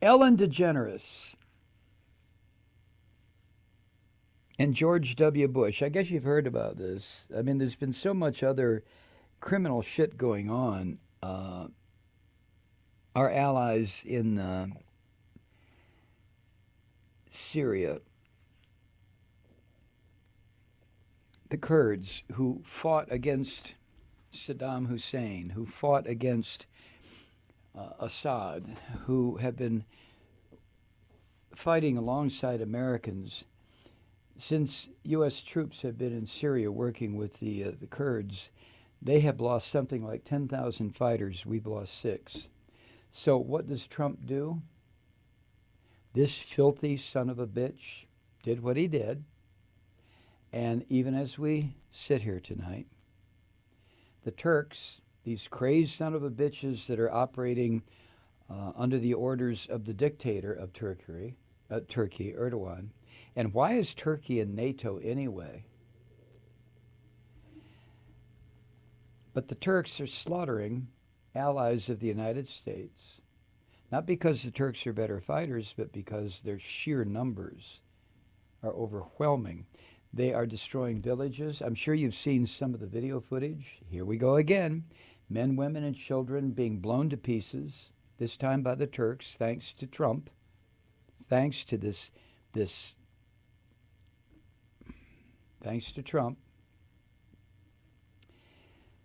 Ellen DeGeneres and George W. Bush. I guess you've heard about this. I mean, there's been so much other criminal shit going on. Our allies in Syria, the Kurds who fought against Saddam Hussein, who fought against Assad, who have been fighting alongside Americans since U.S. troops have been in Syria working with the Kurds. They have lost something like 10,000 fighters. We've lost 6. So what does Trump do? This filthy son of a bitch did what he did. And even as we sit here tonight, the Turks, these crazed son of a bitches that are operating under the orders of the dictator of Turkey, Erdogan. And why is Turkey in NATO anyway? But the Turks are slaughtering allies of the United States, not because the Turks are better fighters, but because their sheer numbers are overwhelming. They are destroying villages. I'm sure you've seen some of the video footage. Here we go again. Men, women, and children being blown to pieces, this time by the Turks, thanks to Trump, thanks to thanks to Trump.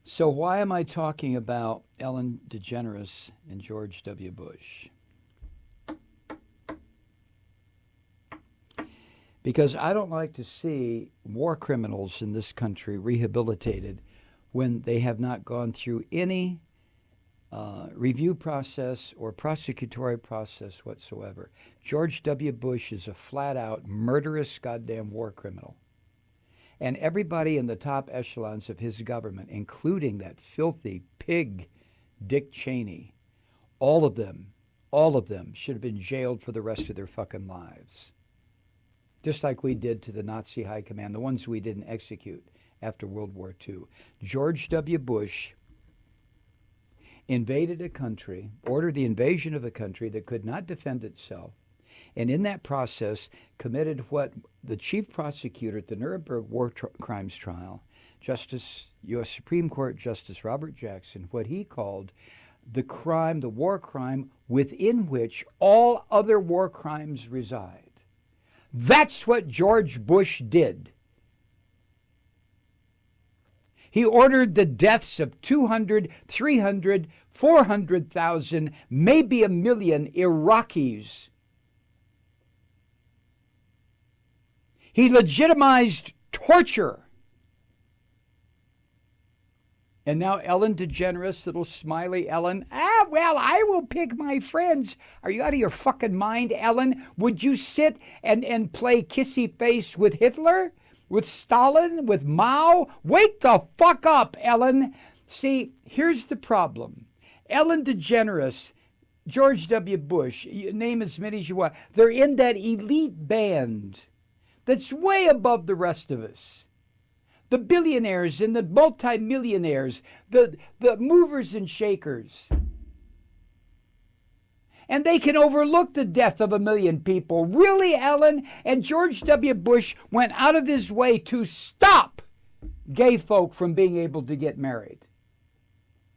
So why am I talking about Ellen DeGeneres and George W. Bush? Because I don't like to see war criminals in this country rehabilitated when they have not gone through any review process or prosecutory process whatsoever. George W. Bush is a flat-out murderous goddamn war criminal. And everybody in the top echelons of his government, including that filthy pig Dick Cheney, all of them should have been jailed for the rest of their fucking lives. Just like we did to the Nazi high command, the ones we didn't execute after World War II. George W. Bush invaded a country, ordered the invasion of a country that could not defend itself, and in that process committed what the chief prosecutor at the Nuremberg War Crimes Trial, U.S. Supreme Court Justice Robert Jackson, what he called the crime, the war crime within which all other war crimes reside. That's what George Bush did. He ordered the deaths of 200, 300, 400,000, maybe 1 million Iraqis. He legitimized torture. And now Ellen DeGeneres, little smiley Ellen, well, I will pick my friends. Are you out of your fucking mind, Ellen? Would you sit and play kissy face with Hitler? With Stalin? With Mao? Wake the fuck up, Ellen. See, here's the problem. Ellen DeGeneres, George W. Bush, you name as many as you want, they're in that elite band that's way above the rest of us. The billionaires and the multimillionaires, the movers and shakers. And they can overlook the death of 1 million people. Really, Ellen? And George W. Bush went out of his way to stop gay folk from being able to get married.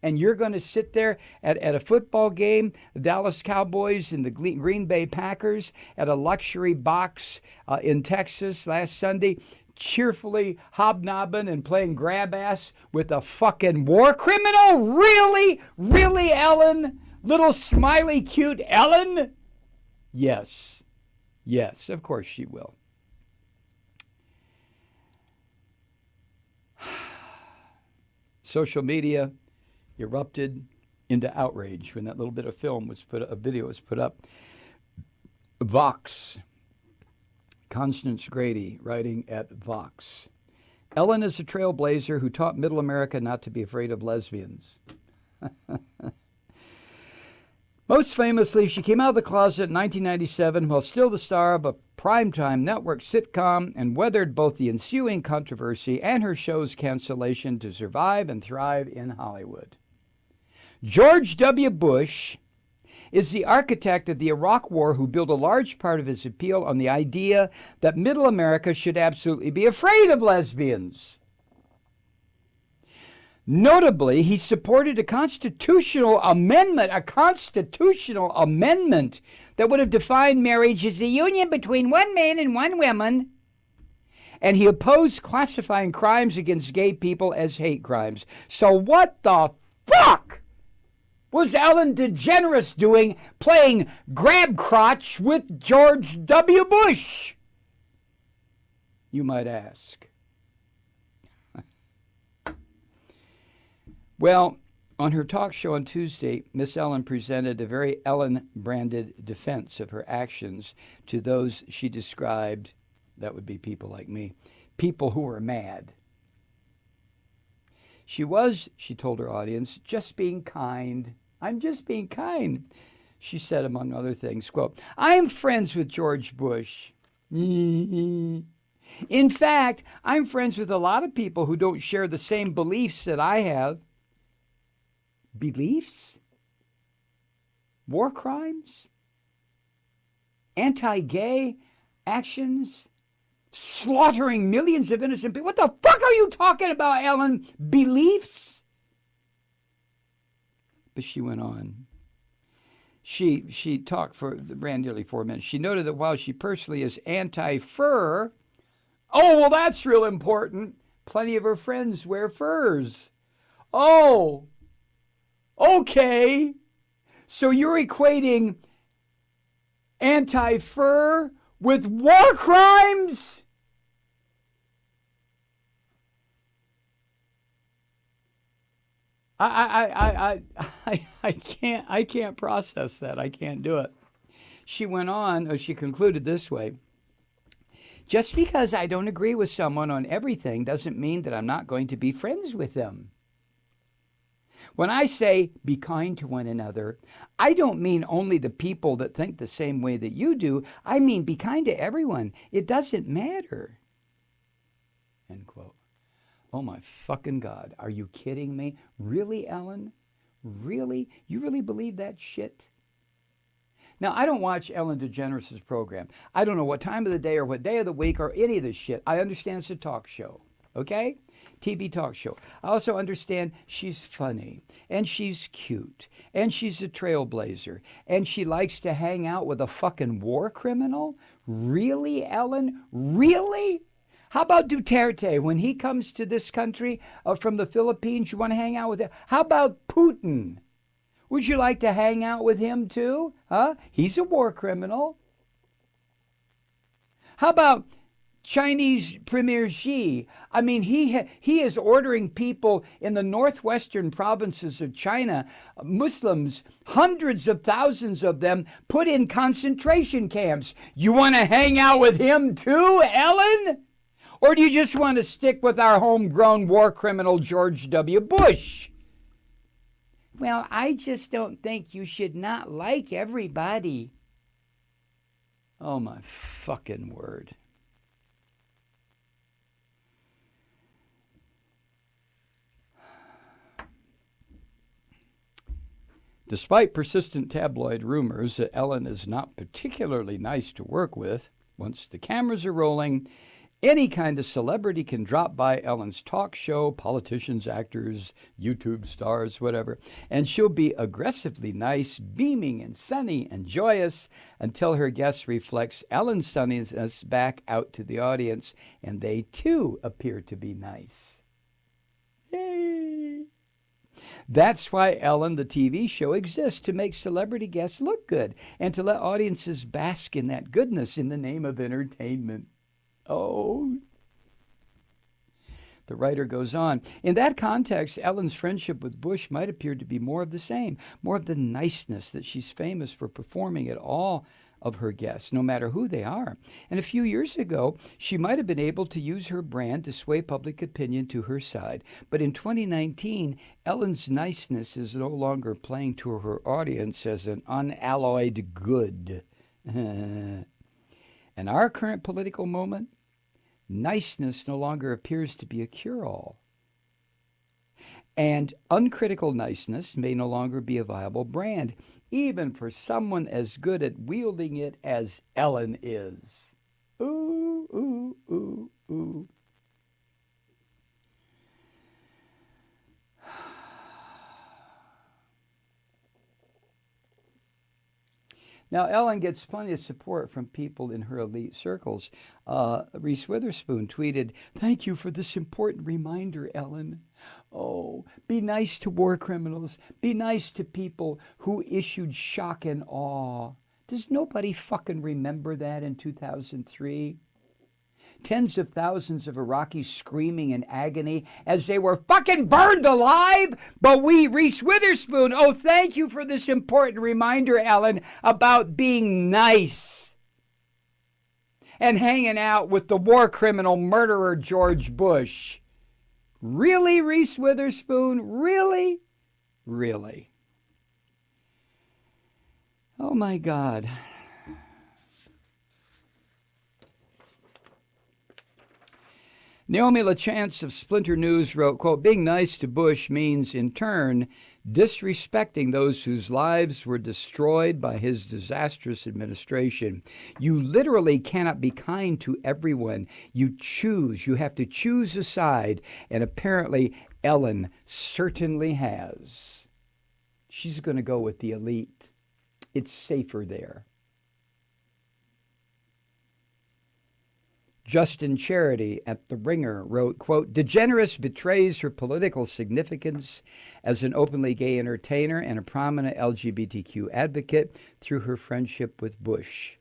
And you're going to sit there at a football game, the Dallas Cowboys and the Green Bay Packers, at a luxury box in Texas last Sunday, cheerfully hobnobbing and playing grab ass with a fucking war criminal? Really? Really, Ellen? Little smiley cute Ellen? Yes. Yes, of course she will. Social media erupted into outrage when that little bit of video was put up. Vox. Constance Grady writing at Vox. Ellen is a trailblazer who taught Middle America not to be afraid of lesbians. Most famously, she came out of the closet in 1997 while still the star of a primetime network sitcom and weathered both the ensuing controversy and her show's cancellation to survive and thrive in Hollywood. George W. Bush is the architect of the Iraq War who built a large part of his appeal on the idea that Middle America should absolutely be afraid of lesbians. Notably, he supported a constitutional amendment that would have defined marriage as a union between one man and one woman, and he opposed classifying crimes against gay people as hate crimes. So what the fuck was Ellen DeGeneres doing playing grab crotch with George W. Bush, you might ask? Well, on her talk show on Tuesday, Miss Ellen presented a very Ellen-branded defense of her actions to those she described, that would be people like me, people who were mad. She told her audience, just being kind. I'm just being kind. She said, among other things, quote, I am friends with George Bush. In fact, I'm friends with a lot of people who don't share the same beliefs that I have. Beliefs? War crimes? Anti-gay actions? Slaughtering millions of innocent people? What the fuck are you talking about, Ellen? Beliefs? But she went on. She talked for nearly 4 minutes. She noted that while she personally is anti-fur, oh, well, that's real important. Plenty of her friends wear furs. Oh, okay. So you're equating anti-fur with war crimes? I can't process that. I can't do it. She went on, or she concluded this way. Just because I don't agree with someone on everything doesn't mean that I'm not going to be friends with them. When I say be kind to one another, I don't mean only the people that think the same way that you do. I mean be kind to everyone. It doesn't matter. End quote. Oh my fucking God. Are you kidding me? Really, Ellen? Really? You really believe that shit? Now, I don't watch Ellen DeGeneres' program. I don't know what time of the day or what day of the week or any of this shit. I understand it's a talk show. Okay? TV talk show. I also understand she's funny, and she's cute, and she's a trailblazer, and she likes to hang out with a fucking war criminal? Really, Ellen? Really? How about Duterte? When he comes to this country from the Philippines, you want to hang out with him? How about Putin? Would you like to hang out with him too? Huh? He's a war criminal. How about Chinese Premier Xi? I mean, he is ordering people in the northwestern provinces of China, Muslims, hundreds of thousands of them, put in concentration camps. You want to hang out with him too, Ellen? Or do you just want to stick with our homegrown war criminal George W. Bush? Well, I just don't think you should not like everybody. Oh, my fucking word. Despite persistent tabloid rumors that Ellen is not particularly nice to work with, once the cameras are rolling, any kind of celebrity can drop by Ellen's talk show, politicians, actors, YouTube stars, whatever, and she'll be aggressively nice, beaming and sunny and joyous until her guest reflects Ellen's sunniness back out to the audience, and they too appear to be nice. Yay! That's why Ellen, the TV show, exists, to make celebrity guests look good and to let audiences bask in that goodness in the name of entertainment. Oh, the writer goes on. In that context, Ellen's friendship with Bush might appear to be more of the same, more of the niceness that she's famous for performing at all of her guests, no matter who they are. And a few years ago, she might have been able to use her brand to sway public opinion to her side. But in 2019, Ellen's niceness is no longer playing to her audience as an unalloyed good. In our current political moment, niceness no longer appears to be a cure-all. And uncritical niceness may no longer be a viable brand. even for someone as good at wielding it as Ellen is. Ooh, ooh, ooh, ooh. Now, Ellen gets plenty of support from people in her elite circles. Reese Witherspoon tweeted, "Thank you for this important reminder, Ellen. Oh, be nice to war criminals. Be nice to people who issued shock and awe. Does nobody fucking remember that in 2003? Tens of thousands of Iraqis screaming in agony as they were fucking burned alive. But we, Reese Witherspoon, oh, thank you for this important reminder, Ellen, about being nice and hanging out with the war criminal murderer George Bush." Really, Reese Witherspoon? Really? Really? Oh, my God. Naomi LaChance of Splinter News wrote, quote, "Being nice to Bush means, in turn, disrespecting those whose lives were destroyed by his disastrous administration. You literally cannot be kind to everyone. You choose. You have to choose a side, and apparently Ellen certainly has. She's going to go with the elite. It's safer there." Justin Charity at The Ringer wrote, quote, "DeGeneres betrays her political significance as an openly gay entertainer and a prominent LGBTQ advocate through her friendship with Bush."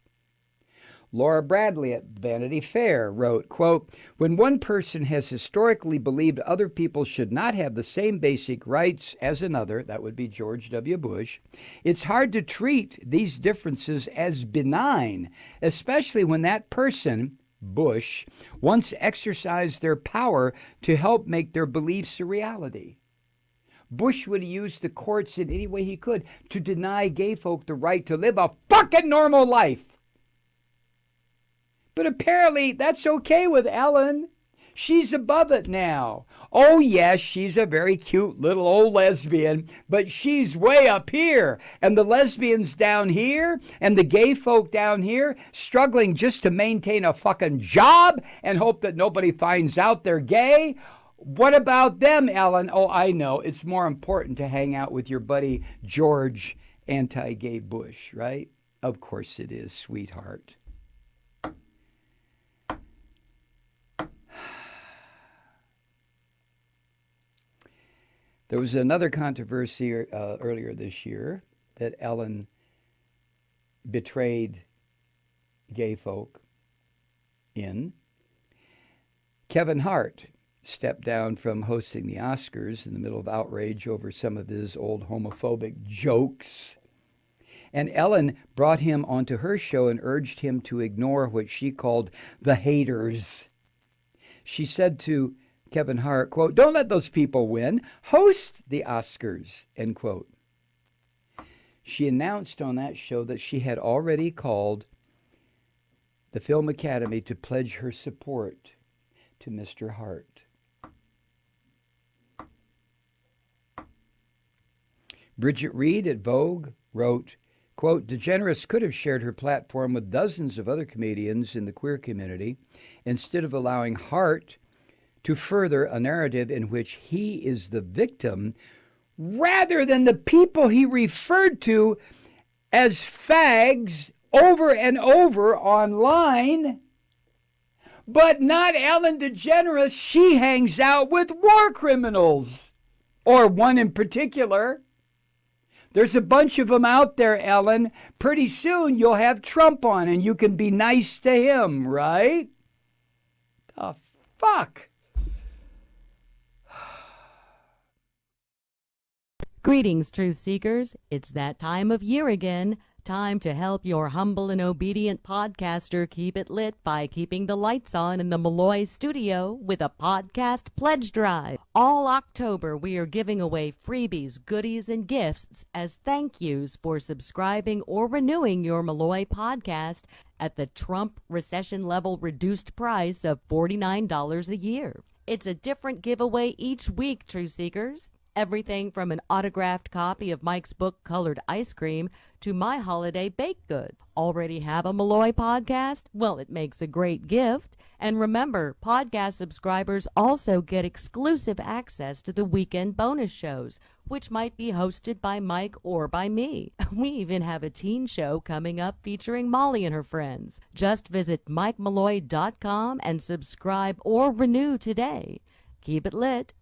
Laura Bradley at Vanity Fair wrote, quote, "When one person has historically believed other people should not have the same basic rights as another," that would be George W. Bush, "it's hard to treat these differences as benign, especially when that person, Bush, once exercised their power to help make their beliefs a reality. Bush would have used the courts in any way he could to deny gay folk the right to live a fucking normal life. But apparently that's okay with Ellen. She's above it now. Oh, yes, she's a very cute little old lesbian, but she's way up here. And the lesbians down here and the gay folk down here struggling just to maintain a fucking job and hope that nobody finds out they're gay. What about them, Ellen? Oh, I know. It's more important to hang out with your buddy George anti-gay Bush, right? Of course it is, sweetheart." There was another controversy earlier this year that Ellen betrayed gay folk in. Kevin Hart stepped down from hosting the Oscars in the middle of outrage over some of his old homophobic jokes. And Ellen brought him onto her show and urged him to ignore what she called the haters. She said to Kevin Hart, quote, "Don't let those people win. Host the Oscars," end quote. She announced on that show that she had already called the Film Academy to pledge her support to Mr. Hart. Bridget Reed at Vogue wrote, quote, "DeGeneres could have shared her platform with dozens of other comedians in the queer community instead of allowing Hart to further a narrative in which he is the victim rather than the people he referred to as fags over and over online. But not Ellen DeGeneres. She hangs out with war criminals, or one in particular. There's a bunch of them out there, Ellen. Pretty soon you'll have Trump on and you can be nice to him, right? The fuck? Greetings, truth seekers. It's that time of year again. Time to help your humble and obedient podcaster keep it lit by keeping the lights on in the Malloy studio with a podcast pledge drive. All October, we are giving away freebies, goodies, and gifts as thank yous for subscribing or renewing your Malloy podcast at the Trump recession level reduced price of $49 a year. It's a different giveaway each week, truth seekers. everything from an autographed copy of Mike's book, Colored Ice Cream, to my holiday baked goods. Already have a Malloy podcast? Well, it makes a great gift. And remember, podcast subscribers also get exclusive access to the weekend bonus shows, which might be hosted by Mike or by me. We even have a teen show coming up featuring Molly and her friends. Just visit MikeMalloy.com and subscribe or renew today. Keep it lit.